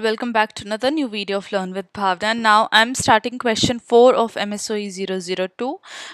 Welcome back to another new video of Learn with Bhavna. Now I'm starting question 4 of MSOE 002.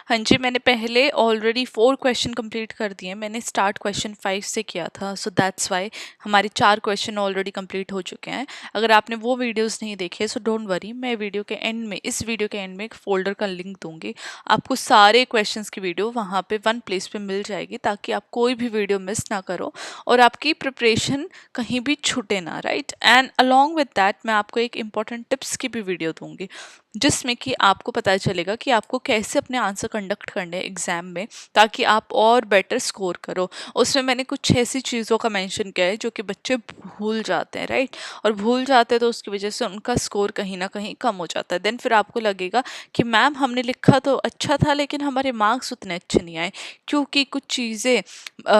हाँ जी, मैंने पहले already 4 question complete कर दिए. मैंने start question 5 से किया था, सो दैट्स वाई हमारे 4 क्वेश्चन ऑलरेडी कंप्लीट हो चुके हैं. अगर आपने वो वीडियोस नहीं देखे सो डोंट वरी, मैं इस वीडियो के एंड में एक फोल्डर का लिंक दूंगी. आपको सारे क्वेश्चंस की वीडियो वहाँ पे वन प्लेस पे मिल जाएगी ताकि आप कोई भी वीडियो मिस ना करो और आपकी प्रिपरेशन कहीं भी छूटे ना, right. And along with that मैं आपको एक इम्पॉर्टेंट टिप्स की भी वीडियो दूंगी जिसमें कि आपको पता चलेगा कि आपको कैसे अपने आंसर कंडक्ट करने हैं एग्जाम में ताकि आप और बेटर स्कोर करो. उसमें मैंने कुछ ऐसी चीज़ों का मेंशन किया है जो कि बच्चे भूल जाते हैं, राइट. और भूल जाते हैं तो उसकी वजह से उनका स्कोर कहीं ना कहीं कम हो जाता है. देन फिर आपको लगेगा कि मैम हमने लिखा तो अच्छा था लेकिन हमारे मार्क्स उतने अच्छे नहीं आए, क्योंकि कुछ चीज़ें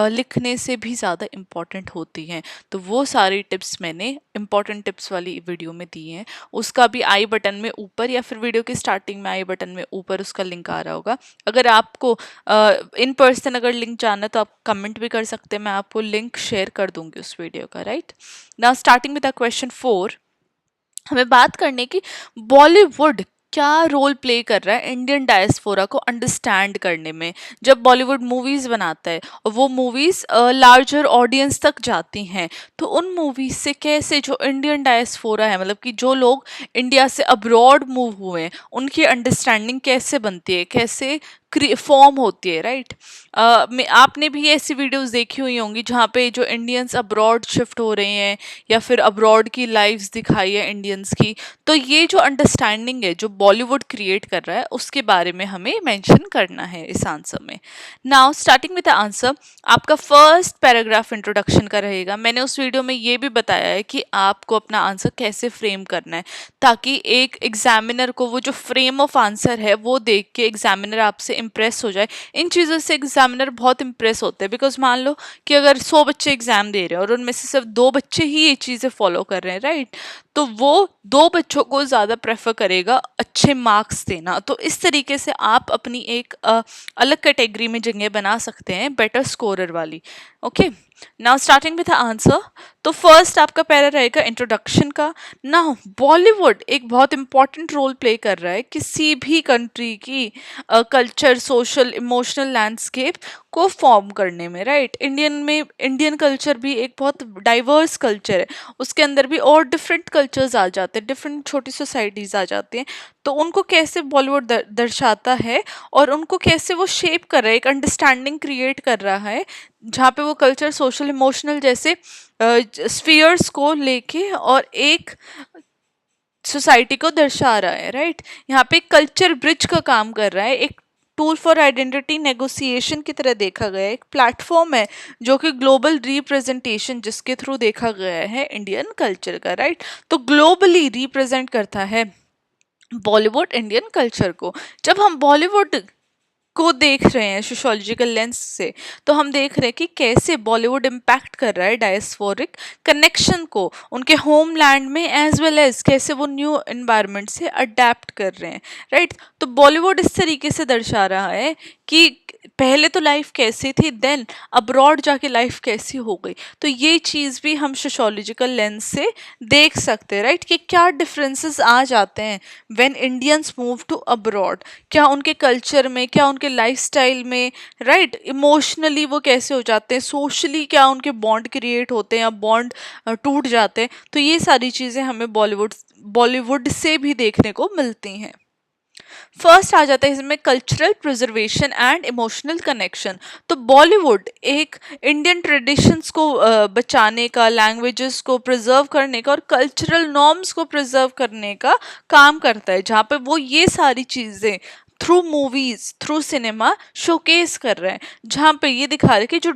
लिखने से भी ज़्यादा इम्पॉर्टेंट होती हैं. तो वो सारी टिप्स मैंने इम्पॉर्टेंट टिप्स वाली वीडियो में दी हैं. उसका भी आई बटन में ऊपर या फिर वीडियो के स्टार्टिंग में आई बटन में ऊपर उसका लिंक आ रहा होगा. अगर आपको इन पर्सन अगर लिंक जानना है तो आप कमेंट भी कर सकते हैं, मैं आपको लिंक शेयर कर दूंगी उस वीडियो का, right. Now starting with the question 4, हमें बात करने की बॉलीवुड क्या रोल प्ले कर रहा है इंडियन डायस्पोरा को अंडरस्टैंड करने में. जब बॉलीवुड मूवीज बनाता है और वो मूवीज लार्जर ऑडियंस तक जाती हैं तो उन मूवीज से कैसे जो इंडियन डायस्पोरा है, मतलब कि जो लोग इंडिया से अब्रॉड मूव हुए हैं, उनकी अंडरस्टैंडिंग कैसे बनती है, कैसे फॉर्म होती है, राइट. आपने भी ऐसी वीडियोस देखी हुई होंगी जहाँ पे जो इंडियंस अब्रॉड शिफ्ट हो रहे हैं या फिर अब्रॉड की लाइफ्स दिखाई है इंडियंस की. तो ये जो अंडरस्टैंडिंग है जो बॉलीवुड क्रिएट कर रहा है उसके बारे में हमें मेंशन करना है इस आंसर में. Now starting with the answer, आपका फर्स्ट पैराग्राफ इंट्रोडक्शन का रहेगा. मैंने उस वीडियो में ये भी बताया है कि आपको अपना आंसर कैसे फ्रेम करना है ताकि एक एग्जामिनर को वो जो फ्रेम ऑफ आंसर है वो देख के एग्जामिनर आपसे इम्प्रेस हो जाए. इन चीज़ों से एग्जामिनर बहुत इम्प्रेस होते हैं बिकॉज मान लो कि अगर 100 बच्चे एग्जाम दे रहे हैं और उनमें से सिर्फ 2 बच्चे ही ये चीज़ें फॉलो कर रहे हैं, राइट. तो वो 2 बच्चों को ज़्यादा प्रेफर करेगा अच्छे मार्क्स देना. तो इस तरीके से आप अपनी एक अलग कैटेगरी में जगह बना सकते हैं, बेटर स्कोरर वाली. Okay, now starting with the answer. तो फर्स्ट आपका पैरा रहेगा इंट्रोडक्शन का. नाउ बॉलीवुड एक बहुत इंपॉर्टेंट रोल प्ले कर रहा है किसी भी कंट्री की कल्चर, सोशल, इमोशनल लैंडस्केप को फॉर्म करने में, राइट. इंडियन कल्चर भी एक बहुत डाइवर्स कल्चर है. उसके अंदर भी और डिफरेंट कल्चर्स आ जाते हैं, डिफरेंट छोटी सोसाइटीज आ जाती हैं. तो उनको कैसे बॉलीवुड दर्शाता है और उनको कैसे वो शेप कर रहा है, एक अंडरस्टैंडिंग क्रिएट कर रहा है जहाँ पे वो कल्चर, सोशल, इमोशनल जैसे स्फीयर्स को लेके और एक सोसाइटी को दर्शा रहा है, राइट. यहाँ पे कल्चर ब्रिज का काम कर रहा है, एक टूल फॉर आइडेंटिटी नेगोशिएशन की तरह देखा गया है, एक प्लेटफॉर्म है जो कि ग्लोबल रिप्रेजेंटेशन जिसके थ्रू देखा गया है इंडियन कल्चर का, राइट. तो ग्लोबली रिप्रेजेंट करता है बॉलीवुड इंडियन कल्चर को. जब हम बॉलीवुड को देख रहे हैं सोशोलॉजिकल लेंस से तो हम देख रहे हैं कि कैसे बॉलीवुड इम्पैक्ट कर रहा है डायस्पोरिक कनेक्शन को उनके होमलैंड में, एज वेल एज कैसे वो न्यू एनवायरनमेंट से अडेप्ट कर रहे हैं, राइट. तो बॉलीवुड इस तरीके से दर्शा रहा है कि पहले तो लाइफ कैसी थी, देन अब्रॉड जाके लाइफ कैसी हो गई. तो ये चीज़ भी हम सोशोलॉजिकल लेंस से देख सकते हैं, राइट, कि क्या डिफरेंसेस आ जाते हैं when Indians move to abroad. क्या उनके कल्चर में, क्या उनके लाइफस्टाइल में, राइट, इमोशनली वो कैसे हो जाते हैं, सोशली क्या उनके बॉन्ड क्रिएट होते हैं या बॉन्ड टूट जाते हैं. तो ये सारी चीज़ें हमें बॉलीवुड से भी देखने को मिलती हैं. फर्स्ट आ जाता है इसमें cultural preservation and emotional connection. तो बॉलीवुड एक इंडियन ट्रेडिशंस को बचाने का, लैंग्वेजेस को प्रिजर्व करने का और कल्चरल नॉर्म्स को प्रिजर्व करने का काम करता है, जहाँ पे वो ये सारी चीज़ें through movies, through cinema showcase कर रहे हैं, जहाँ पे ये दिखा रहे हैं कि जो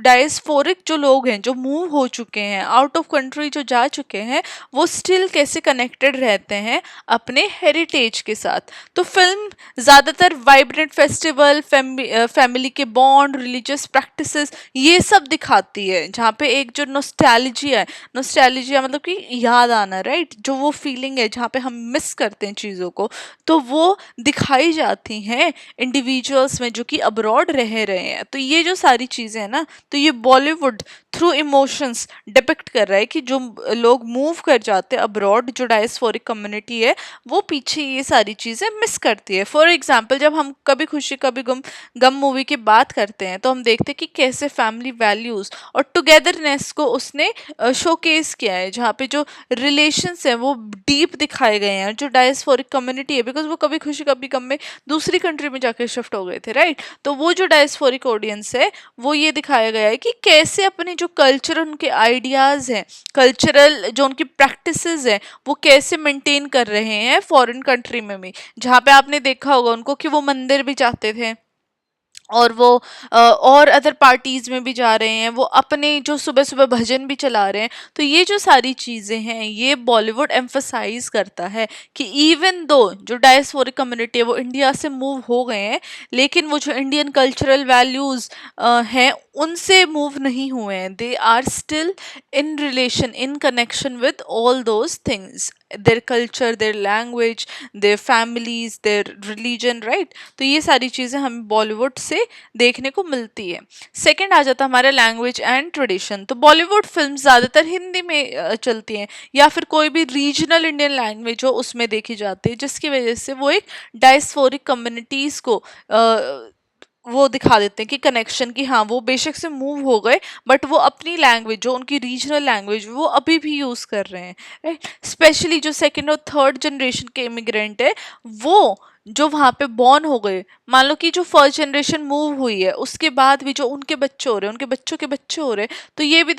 डायस्पोरिक जो लोग हैं, जो मूव हो चुके हैं, आउट ऑफ कंट्री जो जा चुके हैं, वो स्टिल कैसे कनेक्टेड रहते हैं अपने हेरिटेज के साथ. तो फिल्म ज़्यादातर वाइब्रेंट फेस्टिवल, फैमिली के बॉन्ड, रिलीजियस प्रैक्टिसेस ये सब दिखाती है, जहाँ पे एक जो नोस्टैल्जिया मतलब कि याद आना, राइट, जो वो फीलिंग है जहाँ पे हम मिस करते हैं चीज़ों को, तो वो दिखाई जाती हैं इंडिविजुअल्स में जो कि अब्रॉड रह रहे हैं। तो ये जो सारी चीज़ें हैं ना, तो ये बॉलीवुड थ्रू इमोशंस डिपिक्ट कर रहा है कि जो लोग मूव कर जाते हैं अब्रॉड, जो डायस्पोरिक कम्युनिटी है वो पीछे ये सारी चीज़ें मिस करती है। फॉर एग्जाम्पल, जब हम कभी खुशी कभी गम गम मूवी की बात करते हैं तो हम देखते हैं कि कैसे फैमिली वैल्यूज़ और टुगेदरनेस को उसने शोकेस किया है, जहाँ पे जो रिलेशंस हैं वो डीप दिखाए गए हैं। जो डायस्पोरिक कम्युनिटी है, बिकॉज वो कभी खुशी कभी गम में दूसरी कंट्री में जाकर शिफ्ट हो गए थे, राइट। तो वो जो डायस्पोरिक ऑडियंस है वो ये दिखाया गया है कि कैसे अपने जो कल्चर, उनके आइडियाज़ हैं, कल्चरल जो उनकी प्रैक्टिसेस हैं, वो कैसे मेंटेन कर रहे हैं फॉरेन कंट्री में भी। जहाँ पे आपने देखा होगा उनको कि वो मंदिर भी जाते थे और वो और अदर पार्टीज में भी जा रहे हैं, वो अपने जो सुबह सुबह भजन भी चला रहे हैं। तो ये जो सारी चीज़ें हैं ये बॉलीवुड एम्फसाइज करता है कि इवन दो जो डायस्पोरिक कम्युनिटी है वो इंडिया से मूव हो गए हैं, लेकिन वो जो इंडियन कल्चरल वैल्यूज़ हैं उनसे मूव नहीं हुए हैं। They are still in relation, in connection with all those things, their culture, their language, their families, their religion, right। तो ये सारी चीज़ें हमें बॉलीवुड से देखने को मिलती है। सेकंड आ जाता है हमारा लैंग्वेज एंड ट्रेडिशन। तो बॉलीवुड फिल्म ज़्यादातर हिंदी में चलती हैं या फिर कोई भी रीजनल इंडियन लैंग्वेज हो उसमें देखी जाती है, जिसकी वजह से वो एक डायस्पोरिक कम्युनिटीज़ को वो दिखा देते हैं कि कनेक्शन, कि हाँ वो बेशक से मूव हो गए बट वो अपनी लैंग्वेज, जो उनकी रीजनल लैंग्वेज, वो अभी भी यूज़ कर रहे हैं, राइट। स्पेशली जो सेकंड और थर्ड जनरेशन के इमिग्रेंट है वो जो वहाँ पे बॉर्न हो गए, मान लो कि जो फर्स्ट जनरेशन मूव हुई है उसके बाद भी जो उनके बच्चे हो रहे हैं, उनके बच्चों के बच्चे हो रहे हैं, तो ये भी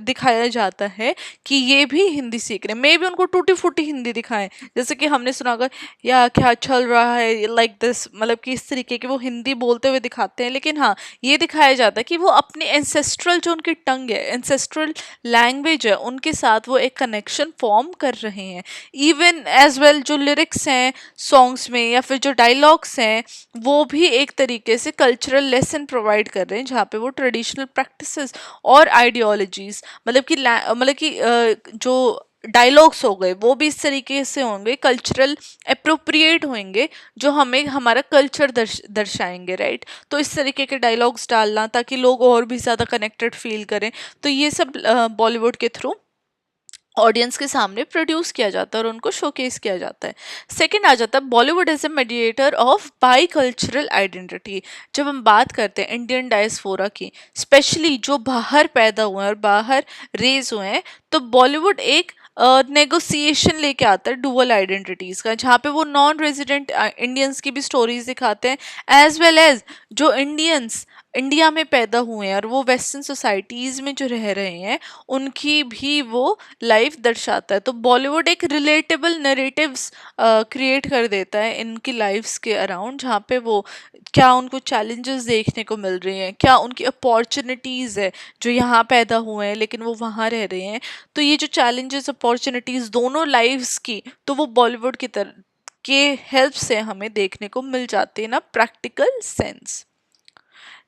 दिखाया जाता है कि ये भी हिंदी सीख रहे हैं। मे भी उनको टूटी फूटी हिंदी दिखाएं, जैसे कि हमने सुना होगा या क्या चल रहा है, लाइक दिस, मतलब कि इस तरीके के वो हिंदी बोलते हुए दिखाते हैं। लेकिन हाँ, ये दिखाया जाता है कि वो अपने एंसेस्ट्रल जो उनकी टंग है, एंसेस्ट्रल लैंग्वेज है, उनके साथ वो एक कनेक्शन फॉर्म कर रहे हैं। इवन एज वेल जो लिरिक्स हैं सॉन्ग्स में या फिर जो डायलॉग्स हैं वो भी एक तरीके से कल्चरल लेसन प्रोवाइड कर रहे हैं, जहाँ पे वो ट्रेडिशनल प्रैक्टिसेस और आइडियोलॉजीज, मतलब कि जो डायलॉग्स हो गए वो भी इस तरीके से होंगे, कल्चरल अप्रोप्रिएट होंगे, जो हमें हमारा कल्चर दर्शाएंगे, राइट। तो इस तरीके के डायलॉग्स डालना ताकि लोग और भी ज़्यादा कनेक्टेड फील करें, तो ये सब बॉलीवुड के थ्रू ऑडियंस के सामने प्रोड्यूस किया जाता है और उनको शोकेस किया जाता है। सेकंड आ जाता है Bollywood as a mediator of bicultural identity. जब हम बात करते हैं इंडियन डायस्पोरा की, स्पेशली जो बाहर पैदा हुए हैं और बाहर रेज हुए हैं, तो बॉलीवुड एक नेगोशिएशन लेके आता है डुअल आइडेंटिटीज़ का, जहाँ पे वो नॉन रेजिडेंट इंडियंस की भी स्टोरीज दिखाते हैं, एज वेल एज जो इंडियंस इंडिया में पैदा हुए हैं और वो वेस्टर्न सोसाइटीज़ में जो रह रहे हैं उनकी भी वो लाइफ दर्शाता है। तो बॉलीवुड एक रिलेटेबल नरेटिव्स क्रिएट कर देता है इनकी लाइफ्स के अराउंड, जहाँ पे वो क्या उनको चैलेंजेस देखने को मिल रही हैं, क्या उनकी अपॉर्चुनिटीज़ है जो यहाँ पैदा हुए हैं लेकिन वो वहाँ रह रहे हैं। तो ये जो चैलेंजेस अपॉर्चुनिटीज़ दोनों लाइफ्स की, तो वो बॉलीवुड की तरह के हेल्प से हमें देखने को मिल जाती है ना, प्रैक्टिकल सेंस।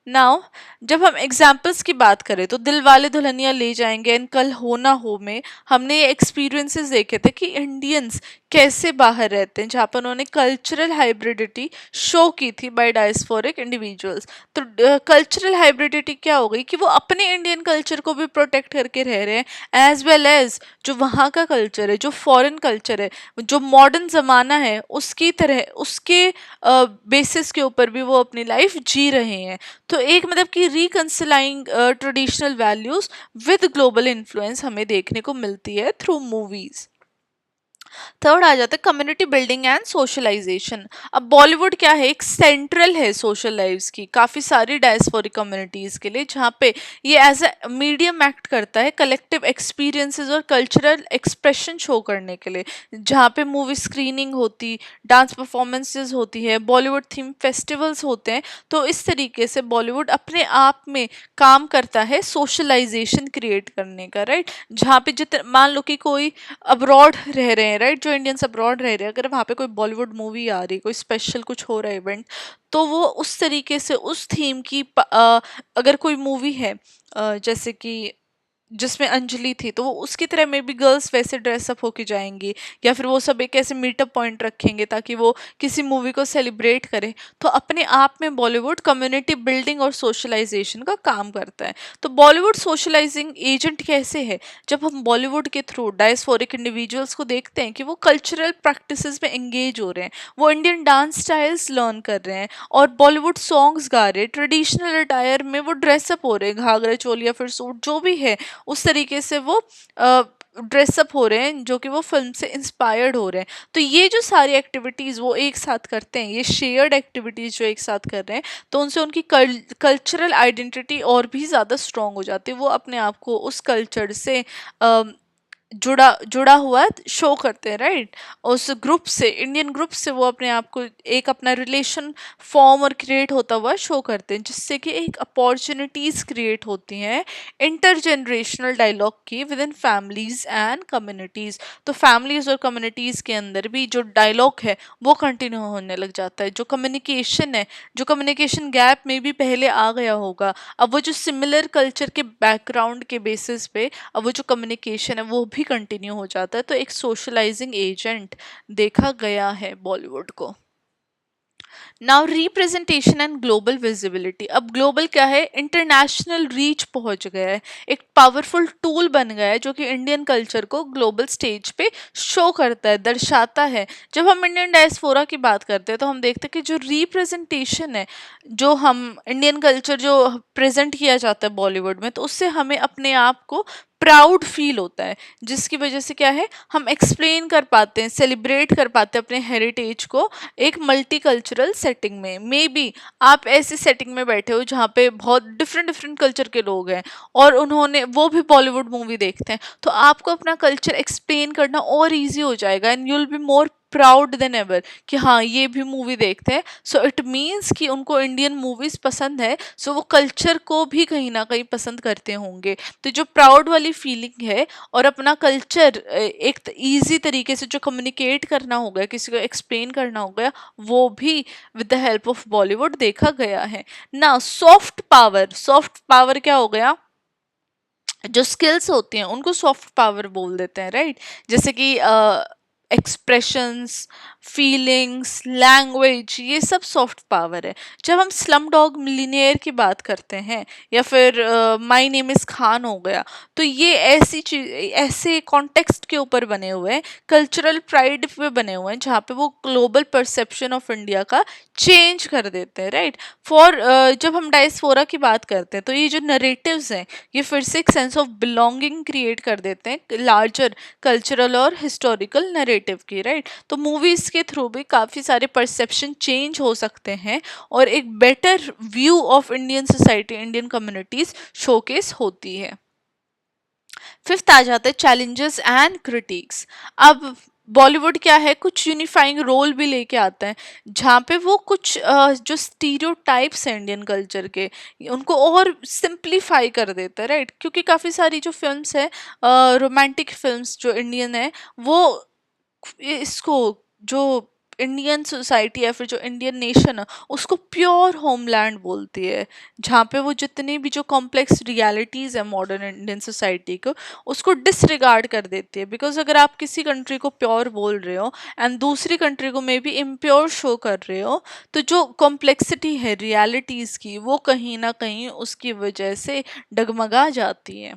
नाउ जब हम एग्जाम्पल्स की बात करें तो दिलवाले दुल्हनिया ले जाएंगे एंड कल हो ना हो में हमने ये एक्सपीरियंसेस देखे थे कि इंडियंस कैसे बाहर रहते हैं, जहाँ पर उन्होंने कल्चरल हाइब्रिडिटी शो की थी बाय डायस्पोरिक इंडिविजुअल्स। तो कल्चरल हाइब्रिडिटी क्या हो गई कि वो अपने इंडियन कल्चर को भी प्रोटेक्ट करके रह रहे हैं, एज वेल एज जो वहाँ का कल्चर है, जो फॉरेन कल्चर है, जो मॉडर्न ज़माना है उसकी तरह, उसके बेसिस के ऊपर भी वो अपनी लाइफ जी रहे हैं। तो एक मतलब कि reconciling traditional values with global influence हमें देखने को मिलती है थ्रू मूवीज। थर्ड आ जाता है कम्युनिटी बिल्डिंग एंड सोशलाइजेशन। अब बॉलीवुड क्या है, एक सेंट्रल है सोशल लाइफ्स की काफ़ी सारी डायस्पोरिक कम्युनिटीज़ के लिए, जहाँ पे ये एज ए मीडियम एक्ट करता है कलेक्टिव एक्सपीरियंसेस और कल्चरल एक्सप्रेशन शो करने के लिए, जहाँ पे मूवी स्क्रीनिंग होती, डांस परफॉर्मेंसेज होती है, बॉलीवुड थीम फेस्टिवल्स होते हैं। तो इस तरीके से बॉलीवुड अपने आप में काम करता है सोशलाइजेशन क्रिएट करने का, राइट। जहाँ पे जितने मान लो कि कोई अब्रॉड रह रहे हैं, राइट, जो इंडियंस अब्रॉड रह रहे हैं, अगर वहाँ पे कोई बॉलीवुड मूवी आ रही, कोई स्पेशल कुछ हो रहा है इवेंट, तो वो उस तरीके से उस थीम की अगर कोई मूवी है जैसे कि जिसमें अंजलि थी, तो वो उसकी तरह में भी गर्ल्स वैसे ड्रेसअप होके जाएंगी, या फिर वो सब एक ऐसे मीटअप पॉइंट रखेंगे ताकि वो किसी मूवी को सेलिब्रेट करें। तो अपने आप में बॉलीवुड कम्युनिटी बिल्डिंग और सोशलाइजेशन का काम करता है। तो बॉलीवुड सोशलाइजिंग एजेंट कैसे है? जब हम बॉलीवुड के थ्रू डायस्फोरिक इंडिविजुअल्स को देखते हैं कि वो कल्चरल प्रैक्टिसेस में एंगेज हो रहे हैं, वो इंडियन डांस स्टाइल्स लर्न कर रहे हैं और बॉलीवुड सॉन्ग्स गा रहे हैं, ट्रेडिशनल अटायर में वो ड्रेसअप हो रहे हैं, घाघरा चोली या फिर सूट जो भी है उस तरीके से वो ड्रेसअप हो रहे हैं, जो कि वो फिल्म से इंस्पायर्ड हो रहे हैं। तो ये जो सारी एक्टिविटीज़ वो एक साथ करते हैं, ये शेयर्ड एक्टिविटीज़ जो एक साथ कर रहे हैं, तो उनसे उनकी कल्चरल आइडेंटिटी और भी ज़्यादा स्ट्रॉन्ग हो जाती है। वो अपने आप को उस कल्चर से जुड़ा जुड़ा हुआ शो करते हैं, राइट। उस ग्रुप से, इंडियन ग्रुप से वो अपने आप को एक अपना रिलेशन फॉर्म और क्रिएट होता हुआ शो करते हैं, जिससे कि एक अपॉर्चुनिटीज़ क्रिएट होती हैं इंटरजनरेशनल डायलॉग की with in families and communities. तो फैमिलीज और कम्युनिटीज़ के अंदर भी जो डायलॉग है वो कंटिन्यू होने लग जाता है। जो कम्युनिकेशन है, जो कम्युनिकेशन गैप में भी पहले आ गया होगा, अब वो जो सिमिलर कल्चर के बैकग्राउंड के बेसिस पे अब वो जो कम्युनिकेशन है वो भी कंटिन्यू हो जाता है। तो एक सोशलाइजिंग एजेंट देखा गया है बॉलीवुड को। Now representation and global visibility. अब ग्लोबल क्या है? इंटरनेशनल रीच पहुंच गया है, एक पावरफुल टूल बन गया है जो कि इंडियन कल्चर को ग्लोबल स्टेज पे शो करता है, दर्शाता है। जब हम इंडियन डायस्पोरा की बात करते हैं तो हम देखते हैं कि जो रिप्रेजेंटेशन है, जो हम इंडियन कल्चर जो प्रेजेंट किया जाता है बॉलीवुड में, तो उससे हमें अपने आप को प्राउड फील होता है, जिसकी वजह से क्या है, हम एक्सप्लेन कर पाते हैं, सेलिब्रेट कर पाते हैं अपने हेरिटेज को एक मल्टी कल्चरल सेटिंग में। मे बी आप ऐसी सेटिंग में बैठे हो जहाँ पे बहुत डिफरेंट डिफरेंट कल्चर के लोग हैं और उन्होंने वो भी बॉलीवुड मूवी देखते हैं, तो आपको अपना कल्चर एक्सप्लेन करना और ईजी हो जाएगा and you will be more proud then ever कि हाँ ये भी मूवी देखते हैं। सो इट मीन्स कि उनको इंडियन मूवीज पसंद है, सो वो कल्चर को भी कहीं ना कहीं पसंद करते होंगे। तो जो प्राउड वाली फीलिंग है और अपना कल्चर एक इजी तरीके से जो कम्युनिकेट करना हो गया, किसी को एक्सप्लेन करना हो गया, वो भी with the help of Bollywood देखा गया है ना। सॉफ्ट पावर, सॉफ्ट पावर क्या हो गया? जो स्किल्स होती हैं उनको सॉफ्ट पावर बोल देते हैं, राइट। जैसे कि एक्सप्रेशंस, फीलिंग्स, लैंग्वेज, ये सब सॉफ्ट पावर है। जब हम स्लम डॉग मिलियनेयर की बात करते हैं या फिर माय नेम इज़ खान हो गया, तो ये ऐसी चीज, ऐसे कॉन्टेक्स्ट के ऊपर बने हुए हैं, कल्चरल प्राइड पे बने हुए हैं, जहाँ पे वो ग्लोबल परसेप्शन ऑफ इंडिया का चेंज कर देते हैं, राइट। फॉर जब हम डायस्पोरा की बात करते हैं तो ये जो नरेटिव्स हैं ये फिर से एक सेंस ऑफ बिलोंगिंग क्रिएट कर देते हैं लार्जर कल्चरल और हिस्टोरिकल नरेटिव की, राइट। तो मूवीज के थ्रू भी काफ़ी सारे परसेप्शन चेंज हो सकते हैं और एक better view of Indian society, Indian communities showcase होती है। फिफ्थ आ जाता है चैलेंजेस एंड क्रिटिक्स। अब बॉलीवुड क्या है, कुछ यूनिफाइंग रोल भी लेके आता है, जहाँ पे वो कुछ जो स्टीरियोटाइप्स हैं इंडियन कल्चर के, उनको और सिंप्लीफाई कर देता है, राइट। क्योंकि काफ़ी सारी जो फिल्म्स है, रोमांटिक फिल्म्स जो इंडियन है, वो इसको जो इंडियन सोसाइटी या फिर जो इंडियन नेशन है उसको प्योर होमलैंड बोलती है, जहाँ पे वो जितनी भी जो कॉम्प्लेक्स रियलिटीज़ है मॉडर्न इंडियन सोसाइटी को, उसको डिसरिगार्ड कर देती है। बिकॉज अगर आप किसी कंट्री को प्योर बोल रहे हो एंड दूसरी कंट्री को मे बी इम्प्योर शो कर रहे हो, तो जो कॉम्प्लेक्सिटी है रियलिटीज़ की वो कहीं ना कहीं उसकी वजह से डगमगा जाती है।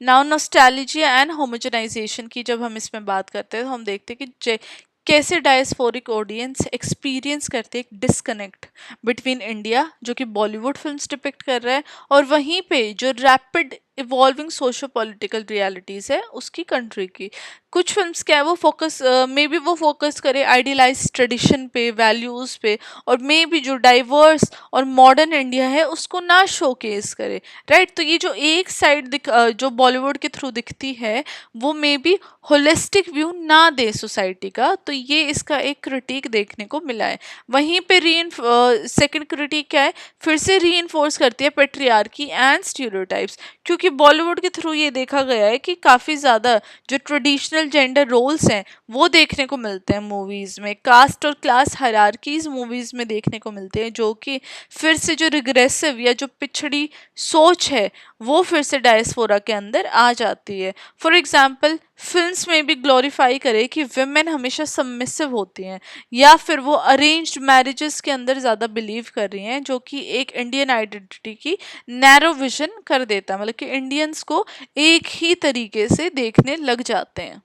नाउ नॉस्टैल्जिया एंड होमोजेनाइजेशन की जब हम इसमें बात करते हैं तो हम देखते हैं कि कैसे डायस्पोरिक ऑडियंस एक्सपीरियंस करते हैं एक डिस्कनेक्ट बिटवीन इंडिया जो कि बॉलीवुड फिल्म्स डिपिक्ट कर रहा है और वहीं पे जो rapid evolving socio political realities है उसकी कंट्री की। कुछ फिल्म्स क्या है वो फोकस मे बी वो फोकस करे आइडियलाइज ट्रेडिशन पे, वैल्यूज़ पे, और मे बी जो डाइवर्स और मॉडर्न इंडिया है उसको ना शोकेस करे, राइट। तो ये जो एक साइड जो बॉलीवुड के थ्रू दिखती है वो मे बी होलिस्टिक व्यू ना दे सोसाइटी का, तो ये इसका एक क्रिटिक देखने को मिला है। वहीं पे सेकंड क्रिटिक क्या है, फिर से री करती है पेट्रियार्की एंड स्टीरियोटाइप्स, क्योंकि बॉलीवुड के थ्रू ये देखा गया है कि काफ़ी ज़्यादा जो ट्रेडिशनल जेंडर रोल्स हैं वो देखने को मिलते हैं मूवीज़ में, कास्ट और क्लास हायरार्कीज मूवीज़ में देखने को मिलते हैं, जो कि फिर से जो रिग्रेसिव या जो पिछड़ी सोच है वो फिर से डायस्पोरा के अंदर आ जाती है। फॉर एग्जाम्पल फिल्म्स में भी ग्लोरीफाई करे कि विमेन हमेशा सबमिसिव होती हैं, या फिर वो अरेंज्ड मैरिजेस के अंदर ज़्यादा बिलीव कर रही हैं, जो कि एक इंडियन आइडेंटिटी की नैरो विजन कर देता है, मतलब कि इंडियंस को एक ही तरीके से देखने लग जाते हैं।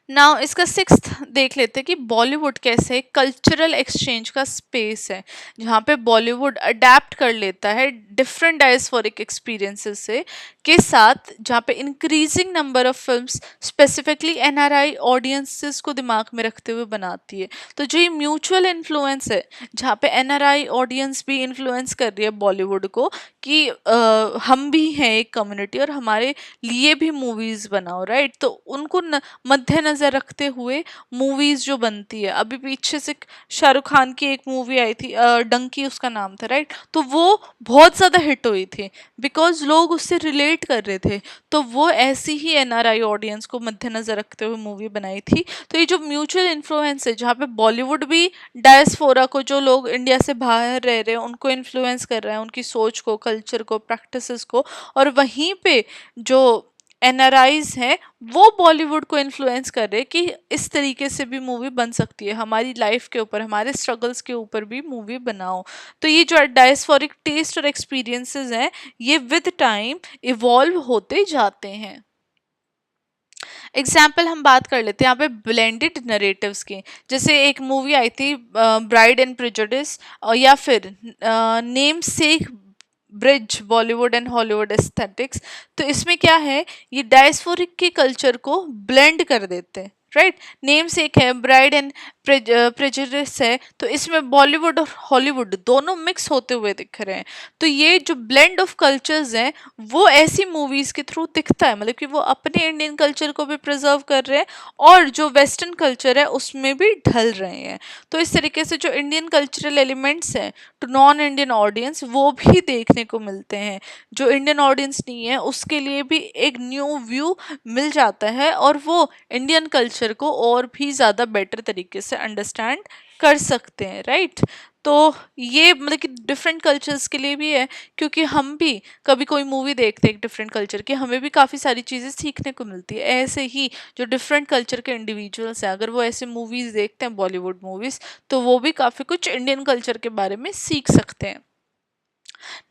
नाउ इसका सिक्स्थ देख लेते हैं कि बॉलीवुड कैसे कल्चरल एक्सचेंज का स्पेस है, जहाँ पे बॉलीवुड अडेप्ट कर लेता है डिफरेंट डायस्पोरिक एक्सपीरियंसेस से के साथ, जहाँ पे increasing number of films specifically NRI audiences को दिमाग में रखते हुए बनाती है। तो जो ये म्यूचुअल इन्फ्लुएंस है, जहाँ पे एनआरआई ऑडियंस भी इन्फ्लुएंस कर रही है बॉलीवुड को कि हम भी हैं एक कम्युनिटी और हमारे लिए भी मूवीज बनाओ, राइट। तो उनको मद्देनजर रखते हुए मूवीज जो बनती है, अभी पीछे से शाहरुख खान की एक मूवी आई थी डंकी उसका नाम था, राइट। तो वो बहुत ज्यादा हिट हुई थी बिकॉज लोग उससे रिलेट कर रहे थे। तो वो ऐसी ही एनआरआई ऑडियंस को मद्देनजर रखते हुए मूवी बनाई थी। तो ये जो म्यूचुअल इन्फ्लुएंस है, जहाँ पे बॉलीवुड भी डायस्पोरा को, जो लोग इंडिया से बाहर रह रहे हैं, उनको इन्फ्लुएंस कर रहा है, उनकी सोच को, कल्चर को, प्रैक्टिसेस को, और वहीं पे जो एनआरआईज हैं वो बॉलीवुड को इन्फ्लुएंस कर रहे हैं कि इस तरीके से भी मूवी बन सकती है, हमारी लाइफ के ऊपर, हमारे स्ट्रगल्स के ऊपर भी मूवी बनाओ। तो ये जो डायस्पोरिक टेस्ट और एक्सपीरियंसेस हैं, ये विद टाइम इवॉल्व होते जाते हैं। एग्जाम्पल हम बात कर लेते हैं यहाँ पे ब्लेंडेड नरेटिव्स की। जैसे एक मूवी आई थी ब्राइड एंड प्रेजुडिस, या फिर name sec bridge Bollywood and Hollywood aesthetics. तो इसमें क्या है, ये डायस्पोरिक के कल्चर को ब्लेंड कर देते हैं, राइट। नेम सेक है, ब्राइड एंड प्रेजुडिस है, तो इसमें बॉलीवुड और हॉलीवुड दोनों मिक्स होते हुए दिख रहे हैं। तो ये जो ब्लेंड ऑफ कल्चर्स हैं, वो ऐसी मूवीज के थ्रू दिखता है, मतलब कि वो अपने इंडियन कल्चर को भी प्रिजर्व कर रहे हैं और जो वेस्टर्न कल्चर है उसमें भी ढल रहे हैं। तो इस तरीके से जो इंडियन कल्चरल एलिमेंट्स हैं टू नॉन इंडियन ऑडियंस, वो भी देखने को मिलते हैं। जो इंडियन ऑडियंस नहीं है उसके लिए भी एक न्यू व्यू मिल जाता है, और वो इंडियन कल्चर को और भी ज़्यादा बेटर तरीके से अंडरस्टैंड कर सकते हैं, राइट। तो ये मतलब कि डिफरेंट कल्चर्स के लिए भी है, क्योंकि हम भी कभी कोई मूवी देखते हैं डिफरेंट कल्चर की, हमें भी काफ़ी सारी चीज़ें सीखने को मिलती है। ऐसे ही जो डिफरेंट कल्चर के इंडिविजुअल्स हैं, अगर वो ऐसे मूवीज़ देखते हैं बॉलीवुड मूवीज़, तो वो भी काफ़ी कुछ इंडियन कल्चर के बारे में सीख सकते हैं।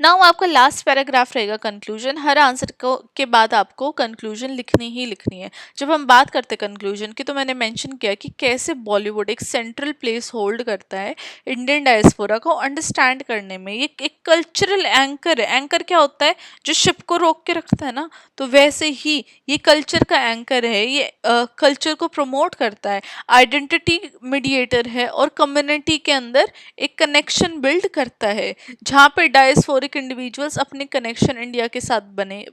नाउ आपका लास्ट पैराग्राफ रहेगा कंक्लूजन। हर आंसर को के बाद आपको कंक्लूजन लिखनी ही लिखनी है। जब हम बात करते हैं कंक्लूजन की, तो मैंने मेंशन किया कि कैसे बॉलीवुड एक सेंट्रल प्लेस होल्ड करता है इंडियन डायस्पोरा को अंडरस्टैंड करने में। ये एक कल्चरल एंकर है। एंकर क्या होता है, जो शिप को रोक के रखता है ना, तो वैसे ही ये कल्चर का एंकर है। ये कल्चर को प्रमोट करता है, आइडेंटिटी मीडिएटर है, और कम्युनिटी के अंदर एक कनेक्शन बिल्ड करता है, जहाँ पे डायस्पोरिक इंडिविजुअल्स अपने कनेक्शन इंडिया के साथ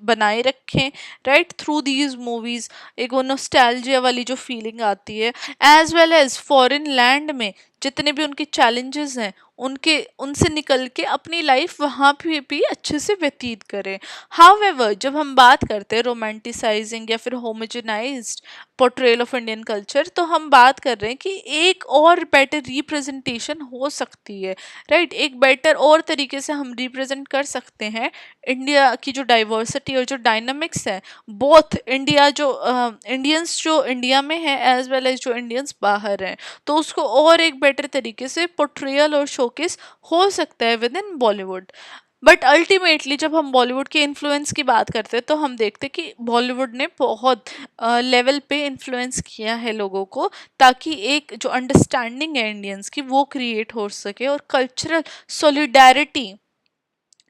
बनाए रखें, राइट, थ्रू दीज मूवीज। एक वो नॉस्टैल्जिया वाली जो फीलिंग आती है, as well as foreign land में जितने भी उनके चैलेंजेस हैं, उनके उनसे निकल के अपनी लाइफ वहाँ पे भी अच्छे से व्यतीत करें। हाउएवर जब हम बात करते हैं रोमांटिसाइजिंग या फिर homogenised portrayal of Indian culture, तो हम बात कर रहे हैं कि एक और बेटर रिप्रेजेंटेशन हो सकती है, राइट। एक बेटर और तरीके से हम रिप्रेजेंट कर सकते हैं इंडिया की जो डाइवर्सिटी और जो डायनामिक्स है, बोथ इंडिया जो इंडियंस जो इंडिया में है एज वेल एज जो इंडियंस बाहर हैं, तो उसको और एक बेटर तरीके से पोर्ट्रेयल और शोकेस हो सकता है with in Bollywood. But ultimately जब हम बॉलीवुड के इन्फ्लुएंस की बात करते हैं, तो हम देखते हैं कि बॉलीवुड ने बहुत लेवल पे इन्फ्लुएंस किया है लोगों को, ताकि एक जो अंडरस्टैंडिंग है इंडियंस की वो क्रिएट हो सके, और कल्चरल सॉलिडारिटी,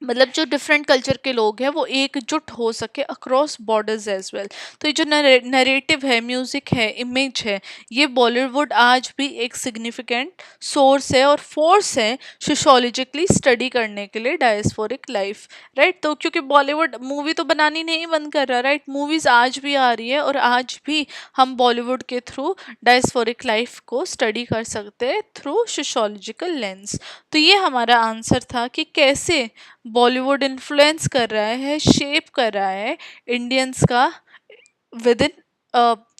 मतलब जो डिफरेंट कल्चर के लोग हैं वो एकजुट हो सके अक्रॉस बॉर्डर्स एज वेल। तो ये जो नरेटिव है, म्यूजिक है, इमेज है, ये बॉलीवुड आज भी एक सिग्निफिकेंट सोर्स है और फोर्स है सोशोलॉजिकली स्टडी करने के लिए डायस्पोरिक लाइफ, राइट। तो क्योंकि बॉलीवुड मूवी तो बनानी नहीं बंद कर रहा, राइट, मूवीज आज भी आ रही है, और आज भी हम बॉलीवुड के थ्रू डायस्पोरिक लाइफ को स्टडी कर सकते हैं थ्रू सोशोलॉजिकल लेंस। तो ये हमारा आंसर था कि कैसे बॉलीवुड इन्फ्लुएंस कर रहा है, शेप कर रहा है इंडियंस का with in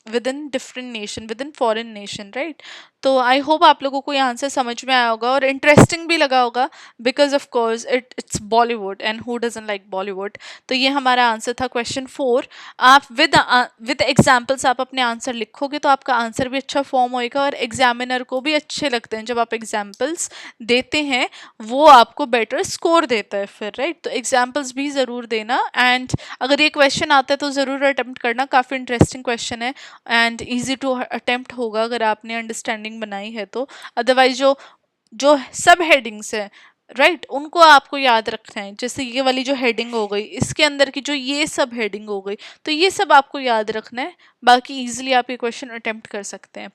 with in different nation, with in foreign nation, right. तो आई होप आप लोगों को ये आंसर समझ में आया होगा और इंटरेस्टिंग भी लगा होगा, because of course it's Bollywood and who doesn't like Bollywood. तो ये हमारा आंसर था क्वेश्चन 4। आप विद एग्जाम्पल्स आप अपने आंसर लिखोगे तो आपका आंसर भी अच्छा फॉर्म होएगा और एग्जामिनर को भी अच्छे लगते हैं जब आप एग्जाम्पल्स देते हैं, वो आपको बेटर स्कोर देता है फिर, राइट। तो एग्जाम्पल्स भी ज़रूर देना, एंड अगर ये क्वेश्चन आता है तो ज़रूर अटेम्प्ट करना, काफ़ी इंटरेस्टिंग क्वेश्चन है एंड ईजी टू अटेम्प्ट होगा अगर आपने अंडरस्टैंडिंग बनाई है तो। अदरवाइज जो जो सब हेडिंग्स है, राइट, उनको आपको याद रखना है। जैसे ये वाली जो हेडिंग हो गई, इसके अंदर की जो ये सब हेडिंग हो गई, तो ये सब आपको याद रखना है, बाकी इजीली आप ये क्वेश्चन अटेम्प्ट कर सकते हैं।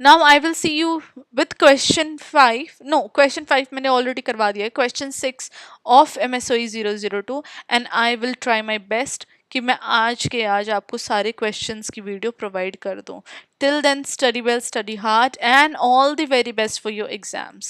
Now I will see you with question 5, no question 5 मैंने ऑलरेडी करवा दिया है, question 6 of MSOE 002, and I will try my best कि मैं आज के आज आपको सारे क्वेश्चंस की वीडियो प्रोवाइड कर दूं। Till then, study well, study hard, and all the very best for your exams.